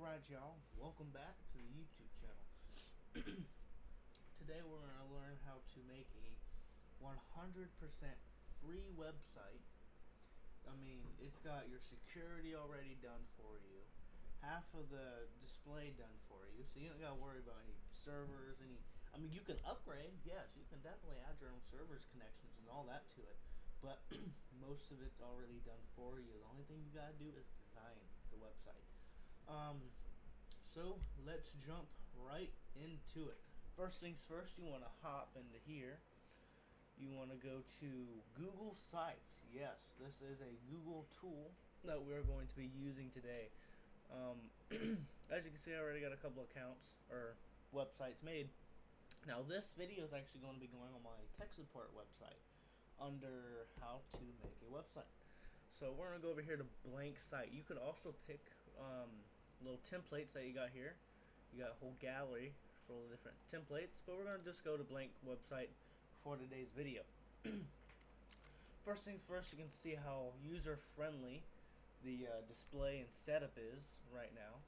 Alright, y'all, welcome back to the YouTube channel. Today we're going to learn how to make a 100% free website. I mean, it's got your security already done for you, half of the display done for you, so you don't got to worry about any servers, you can upgrade, yes, you can definitely add your own servers connections and all that to it, but most of it's already done for you. The only thing you got to do is design the website. So let's jump right into it. First things first, you want to hop into here. You want to go to Google Sites. Yes, this is a Google tool that we're going to be using today. As you can see, I already got a couple accounts or websites made. Now this video is actually going to be going on my tech support website under how to make a website. So we're going to go over here to blank site. You could also pick little templates that you got here. You got a whole gallery for all the different templates, but we're going to just go to blank website for today's video. First things first, you can see how user friendly the display and setup is right now.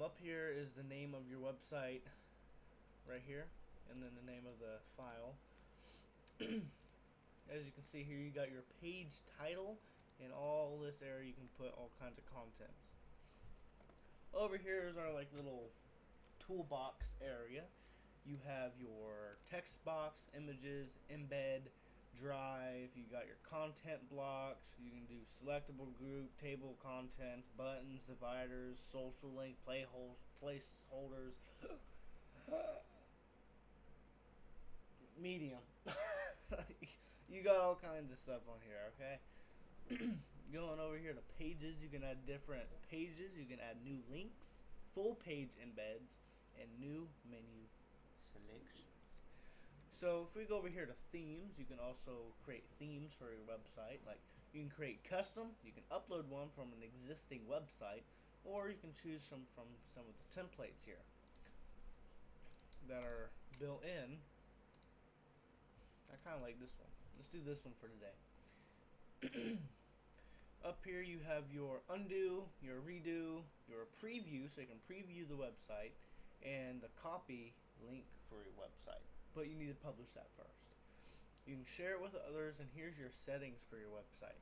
Up here is the name of your website right here, and then the name of the file. As you can see here, you got your page title, and all this area you can put all kinds of contents. Over here is our little toolbox area. You have your text box, images, embed, drive. You got your content blocks. You can do selectable group, table of contents, buttons, dividers, social link, placeholders, medium. You got all kinds of stuff on here, okay? Going over here to pages, you can add different pages, you can add new links, full page embeds, and new menu selections. So if we go over here to themes, you can also create themes for your website. Like, you can create custom, you can upload one from an existing website, or you can choose from some of the templates here that are built in. I kind of like this one. Let's do this one for today. Up here you have your undo, your redo, your preview, so you can preview the website, and the copy link for your website. But you need to publish that first. You can share it with others, and here's your settings for your website.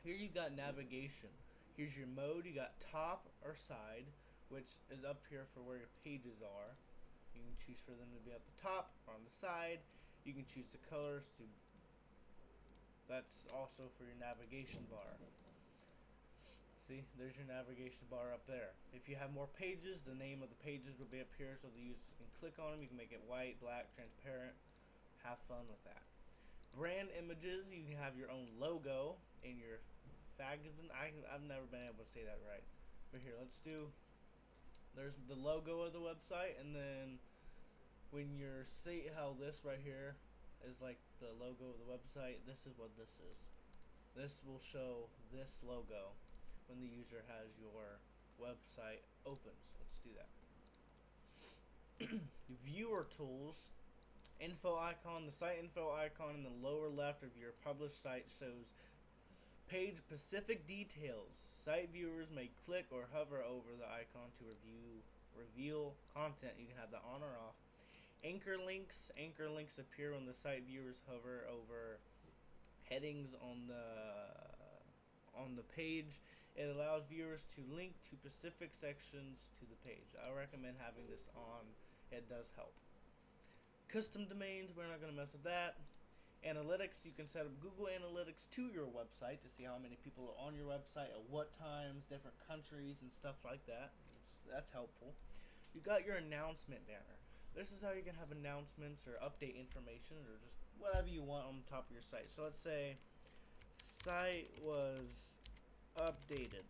Here you got navigation. Here's your mode. You got top or side, which is up here for where your pages are. You can choose for them to be at the top or on the side. You can choose the colors to. That's also for your navigation bar. See, there's your navigation bar up there. If you have more pages, the name of the pages will be up here so the users can click on them. You can make it white, black, transparent. Have fun with that. Brand images, you can have your own logo in your fags. I've never been able to say that right. But here, there's the logo of the website, and then when you see how this right here is like the logo of the website, this is what this is. This will show this logo when the user has your website open. So let's do that. Viewer tools, info icon. The site info icon in the lower left of your published site shows page specific details. Site viewers may click or hover over the icon to reveal content. You can have that on or off. Anchor links appear when the site viewers hover over headings on the page. It allows viewers to link to specific sections to the page. I recommend having this on. It does help. Custom domains, we're not going to mess with that. Analytics, you can set up Google Analytics to your website to see how many people are on your website at what times, different countries, and stuff like that. That's helpful. You got your announcement banner. This is how you can have announcements or update information or just whatever you want on the top of your site. So let's say site was updated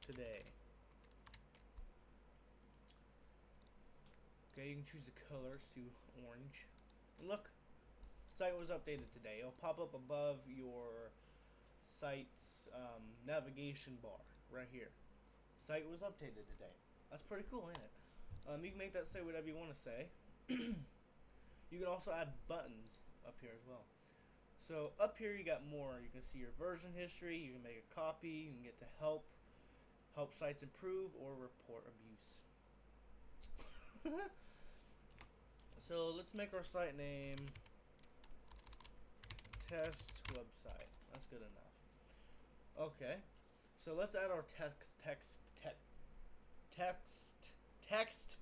today. Okay, you can choose the colors to orange. And look, site was updated today. It'll pop up above your site's navigation bar right here. Site was updated today. That's pretty cool, ain't it? You can make that say whatever you want to say. You can also add buttons up here as well. So up here you got more. You can see your version history. You can make a copy. You can get to help help sites improve, or report abuse. So let's make our site name test website. That's good enough. Okay, so let's add our text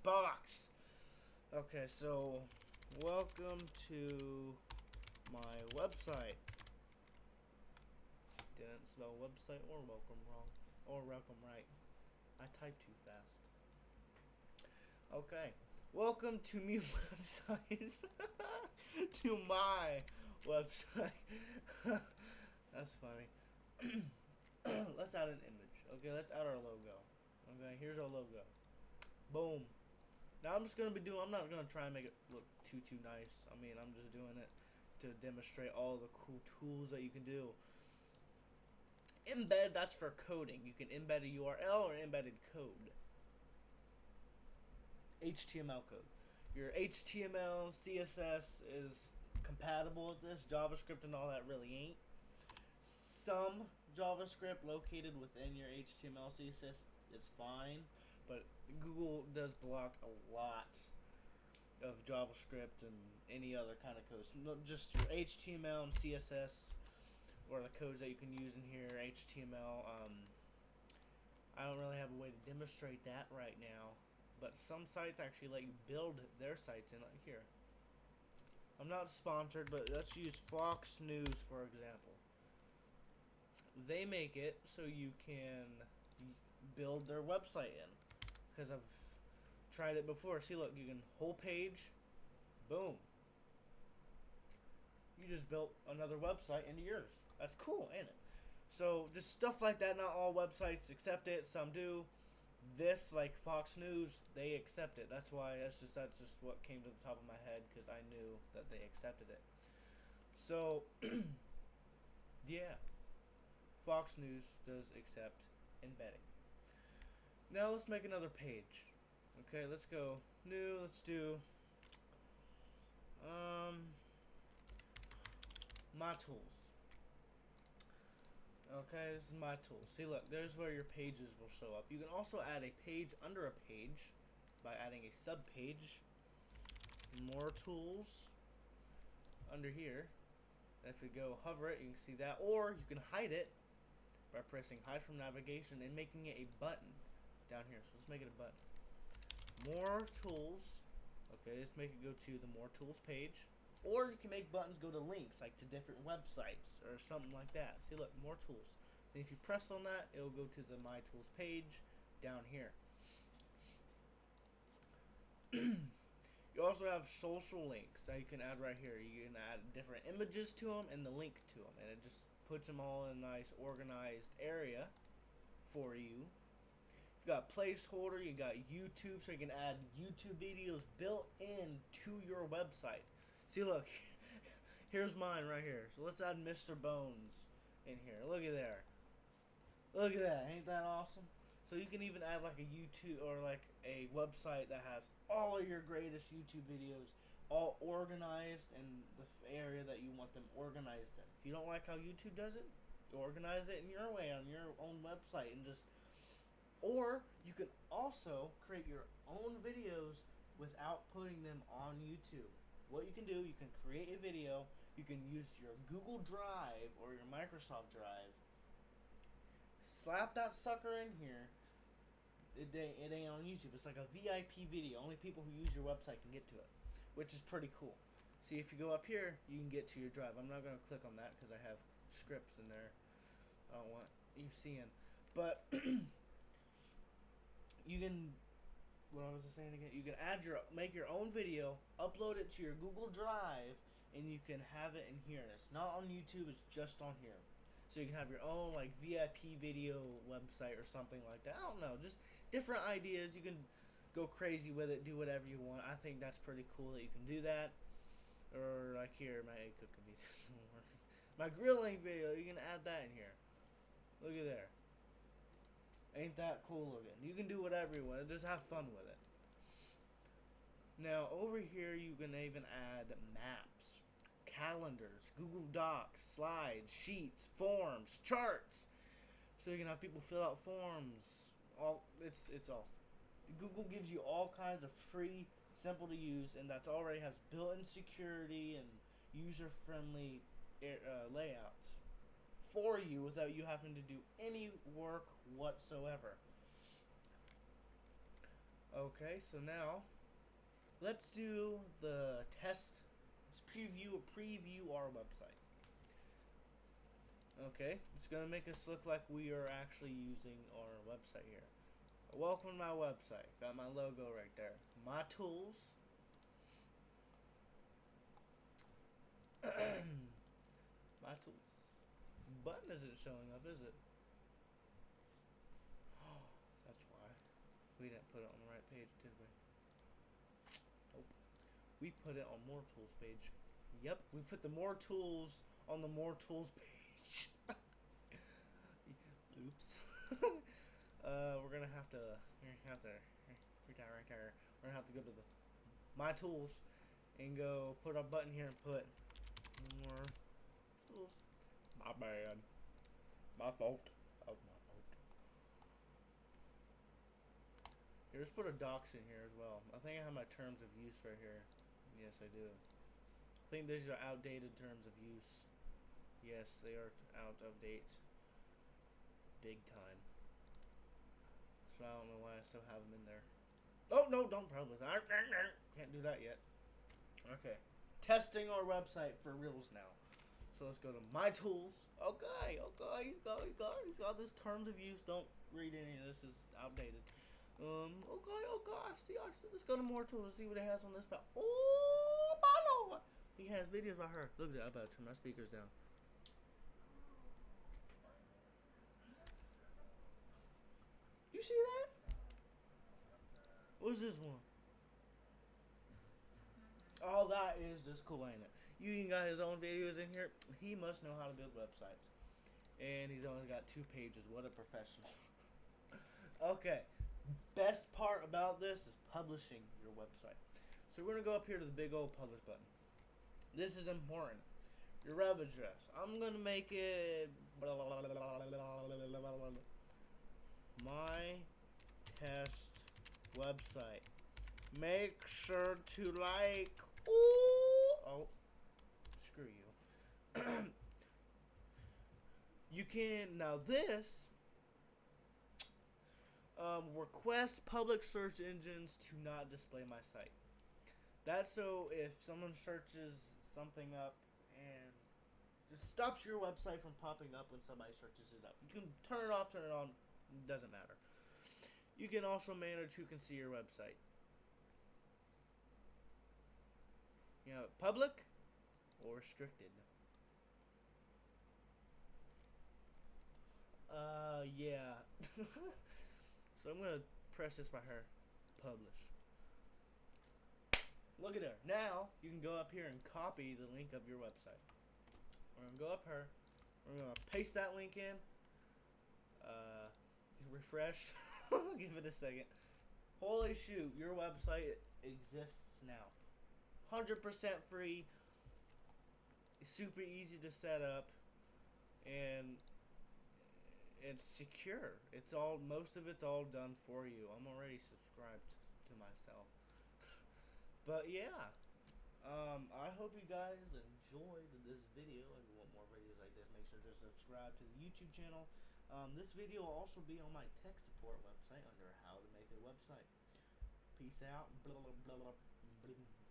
box. Okay, so welcome to my website. Didn't spell website or welcome wrong, or welcome right. I typed too fast. Okay, welcome to me websites. To my website. That's funny. Let's add an image. Okay, let's add our logo. Okay, here's our logo. Boom. Now I'm just gonna I'm not gonna try and make it look too nice. I mean, I'm just doing it to demonstrate all the cool tools that you can do. Embed, that's for coding. You can embed a URL or embedded code. HTML code. Your HTML, CSS is compatible with this. JavaScript and all that really ain't. Some JavaScript located within your HTML, CSS is fine, but Google does block a lot of JavaScript and any other kind of codes. Not just your HTML and CSS, or the codes that you can use in here. HTML. I don't really have a way to demonstrate that right now, but some sites actually let you build their sites in, like here. I'm not sponsored, but let's use Fox News for example. They make it so you can build their website in, because I've tried it before. See, look, you can whole page, boom. You just built another website into yours. That's cool, ain't it? So just stuff like that. Not all websites accept it. Some do. This, like Fox News, they accept it. That's why that's just what came to the top of my head, because I knew that they accepted it. So yeah, Fox News does accept embedding. Now let's make another page. Okay, let's go new. Let's do my tools. Okay, this is my tools. See, look, there's where your pages will show up. You can also add a page under a page by adding a sub page. More tools under here. If we go hover it, you can see that, or you can hide it by pressing hide from navigation and making it a button down here. So let's make it a button. More tools. Okay, let's make it go to the more tools page. Or you can make buttons go to links, like to different websites or something like that. See, look, more tools. Then if you press on that, it'll go to the My Tools page down here. You also have social links that you can add right here. You can add different images to them and the link to them, and it just puts them all in a nice organized area for you. You've got placeholder, you got YouTube, so you can add YouTube videos built into your website. See, look, here's mine right here. So let's add Mr. Bones in here. Look at there. Look at that. Ain't that awesome? So you can even add like a YouTube or like a website that has all of your greatest YouTube videos all organized in the area that you want them organized in. If you don't like how YouTube does it, organize it in your way on your own website and just... Or you can also create your own videos without putting them on YouTube. What you can do, you can create a video, you can use your Google Drive or your Microsoft Drive, slap that sucker in here. It ain't on YouTube. It's like a VIP video. Only people who use your website can get to it, which is pretty cool. See, if you go up here, you can get to your drive. I'm not going to click on that because I have scripts in there I don't want you seeing. But you can... What was I saying again? You can make your own video, upload it to your Google Drive, and you can have it in here. And it's not on YouTube, it's just on here. So you can have your own like VIP video website or something like that. I don't know, just different ideas. You can go crazy with it, do whatever you want. I think that's pretty cool that you can do that. Or like here, my egg cooking video. My grilling video, you can add that in here. Look at there. Ain't that cool looking? You can do whatever you want. Just have fun with it. Now, over here, you can even add maps, calendars, Google Docs, slides, sheets, forms, charts. So you can have people fill out forms It's awesome. Google gives you all kinds of free, simple to use, and that's already has built-in security and user-friendly layouts for you without you having to do any work whatsoever. Okay, so now let's do the test. Let's preview our website. Okay, it's gonna make us look like we are actually using our website here. Welcome to my website. Got my logo right there. My tools. My tools. Button isn't showing up, is it? That's why. We didn't put it on the right page, did we? Nope. We put it on More Tools page. Yep, we put the More Tools on the More Tools page. Oops. We're gonna have to right there. We're gonna have to go to the My Tools and go put our button here and put More Tools. My bad. My fault. Oh, my fault. Here, let's put a docs in here as well. I think I have my terms of use right here. Yes, I do. I think these are outdated terms of use. Yes, they are out of date. Big time. So I don't know why I still have them in there. Oh, no, don't publish. Can't do that yet. Okay. Testing our website for reals now. So let's go to My Tools. Okay, he's got this terms of use. Don't read any of this. It's outdated. Okay, I see. Let's go to More Tools and see what it has on this page. Oh, my lord. He has videos about her. Look at that. I'm about to turn my speakers down. You see that? What's this one? Oh, that is just cool, ain't it? You even got his own videos in here. He must know how to build websites. And he's only got 2 pages. What a professional. Okay. Best part about this is publishing your website. So we're going to go up here to the big old publish button. This is important. Your web address. I'm going to make it my test website. Make sure to like. Ooh. Oh, screw you. You can now this request public search engines to not display my site. That's so if someone searches something up and just stops your website from popping up when somebody searches it up. You can turn it off, turn it on. It doesn't matter. You can also manage who can see your website. You know, public or restricted. Yeah. So I'm gonna press this by her. Publish. Look at her. Now you can go up here and copy the link of your website. We're gonna go up here. We're gonna paste that link in. Refresh. Give it a second. Holy shoot! Your website exists now. 100% free. Super easy to set up, and it's secure. It's all, most of it's all done for you. I'm already subscribed to myself. But yeah, I hope you guys enjoyed this video, and you want more videos like this, make sure to subscribe to the YouTube channel. This video will also be on my tech support website under how to make a website. Peace out. Blah, blah, blah, blah, blah.